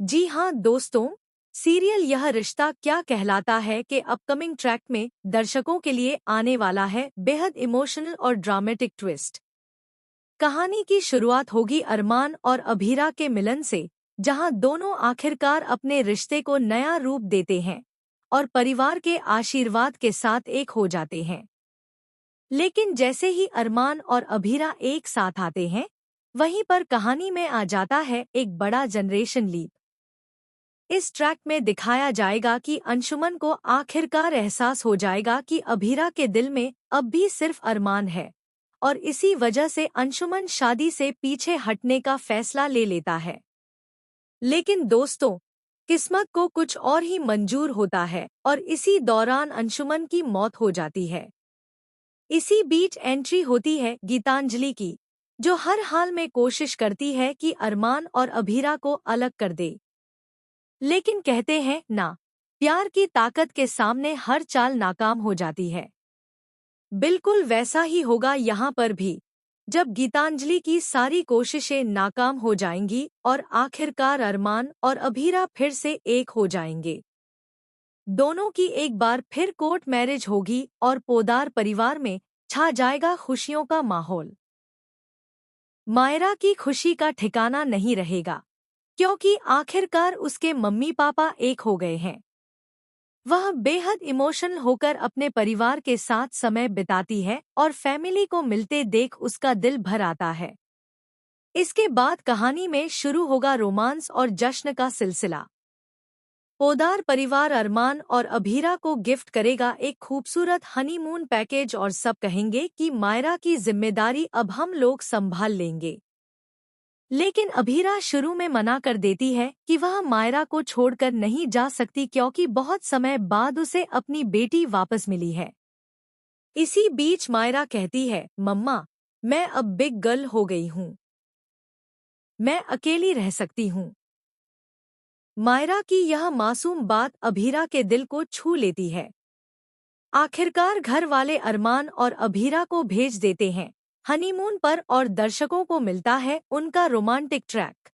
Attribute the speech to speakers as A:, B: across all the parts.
A: जी हाँ दोस्तों, सीरियल यह रिश्ता क्या कहलाता है के अपकमिंग ट्रैक में दर्शकों के लिए आने वाला है बेहद इमोशनल और ड्रामेटिक ट्विस्ट। कहानी की शुरुआत होगी अरमान और अभीरा के मिलन से, जहां दोनों आखिरकार अपने रिश्ते को नया रूप देते हैं और परिवार के आशीर्वाद के साथ एक हो जाते हैं। लेकिन जैसे ही अरमान और अभीरा एक साथ आते हैं, वहीं पर कहानी में आ जाता है एक बड़ा जनरेशन लीप। इस ट्रैक में दिखाया जाएगा कि अंशुमन को आखिरकार एहसास हो जाएगा कि अभीरा के दिल में अब भी सिर्फ अरमान है, और इसी वजह से अंशुमन शादी से पीछे हटने का फैसला ले लेता है। लेकिन दोस्तों, किस्मत को कुछ और ही मंजूर होता है और इसी दौरान अंशुमन की मौत हो जाती है। इसी बीच एंट्री होती है गीतांजलि की, जो हर हाल में कोशिश करती है कि अरमान और अभीरा को अलग कर दे। लेकिन कहते हैं ना, प्यार की ताकत के सामने हर चाल नाकाम हो जाती है। बिल्कुल वैसा ही होगा यहाँ पर भी, जब गीतांजलि की सारी कोशिशें नाकाम हो जाएंगी और आखिरकार अरमान और अभीरा फिर से एक हो जाएंगे। दोनों की एक बार फिर कोर्ट मैरिज होगी और पोदार परिवार में छा जाएगा खुशियों का माहौल। मायरा की खुशी का ठिकाना नहीं रहेगा, क्योंकि आखिरकार उसके मम्मी पापा एक हो गए हैं। वह बेहद इमोशनल होकर अपने परिवार के साथ समय बिताती है और फैमिली को मिलते देख उसका दिल भर आता है। इसके बाद कहानी में शुरू होगा रोमांस और जश्न का सिलसिला। पोदार परिवार अरमान और अभीरा को गिफ्ट करेगा एक खूबसूरत हनीमून पैकेज और सब कहेंगे कि मायरा की जिम्मेदारी अब हम लोग संभाल लेंगे। लेकिन अभीरा शुरू में मना कर देती है कि वह मायरा को छोड़कर नहीं जा सकती, क्योंकि बहुत समय बाद उसे अपनी बेटी वापस मिली है। इसी बीच मायरा कहती है, मम्मा, मैं अब बिग गर्ल हो गई हूँ, मैं अकेली रह सकती हूँ। मायरा की यह मासूम बात अभीरा के दिल को छू लेती है। आखिरकार घर वाले अरमान और अभीरा को भेज देते हैं हनीमून पर और दर्शकों को मिलता है उनका रोमांटिक ट्रैक।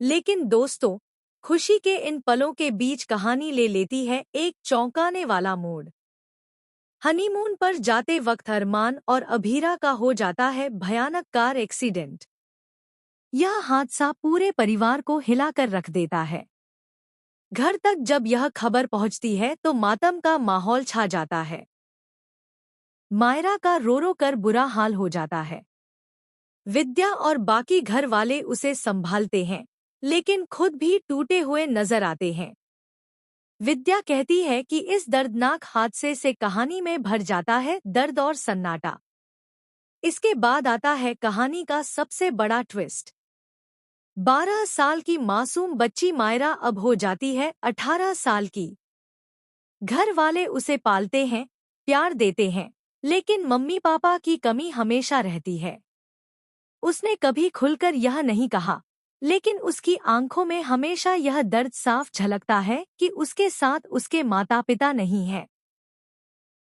A: लेकिन दोस्तों, खुशी के इन पलों के बीच कहानी ले लेती है एक चौंकाने वाला मोड़। हनीमून पर जाते वक्त अरमान और अभीरा का हो जाता है भयानक कार एक्सीडेंट। यह हादसा पूरे परिवार को हिलाकर रख देता है। घर तक जब यह खबर पहुंचती है तो मातम का माहौल छा जाता है। मायरा का रो रो कर बुरा हाल हो जाता है। विद्या और बाकी घर वाले उसे संभालते हैं, लेकिन खुद भी टूटे हुए नजर आते हैं। विद्या कहती है कि इस दर्दनाक हादसे से कहानी में भर जाता है दर्द और सन्नाटा। इसके बाद आता है कहानी का सबसे बड़ा ट्विस्ट। 12 साल की मासूम बच्ची मायरा अब हो जाती है 18 साल की। घर वाले उसे पालते हैं, प्यार देते हैं, लेकिन मम्मी पापा की कमी हमेशा रहती है। उसने कभी खुलकर यह नहीं कहा, लेकिन उसकी आंखों में हमेशा यह दर्द साफ झलकता है कि उसके साथ उसके माता पिता नहीं हैं।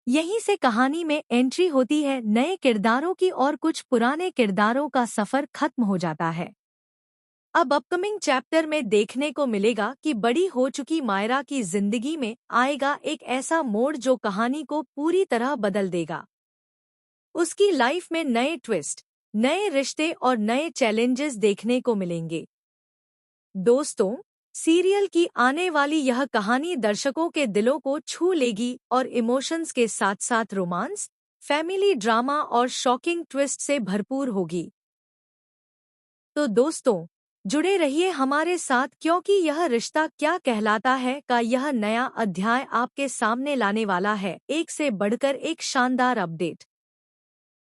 A: यहीं से कहानी में एंट्री होती है नए किरदारों की और कुछ पुराने किरदारों का सफर खत्म हो जाता है। अब अपकमिंग चैप्टर में देखने को मिलेगा कि बड़ी हो चुकी मायरा की जिंदगी में आएगा एक ऐसा मोड़ जो कहानी को पूरी तरह बदल देगा। उसकी लाइफ में नए ट्विस्ट, नए रिश्ते और नए चैलेंजेस देखने को मिलेंगे। दोस्तों, सीरियल की आने वाली यह कहानी दर्शकों के दिलों को छू लेगी और इमोशंस के साथ साथ रोमांस, फैमिली ड्रामा और शॉकिंग ट्विस्ट से भरपूर होगी। तो दोस्तों, जुड़े रहिए हमारे साथ, क्योंकि यह रिश्ता क्या कहलाता है का यह नया अध्याय आपके सामने लाने वाला है एक से बढ़कर एक शानदार अपडेट।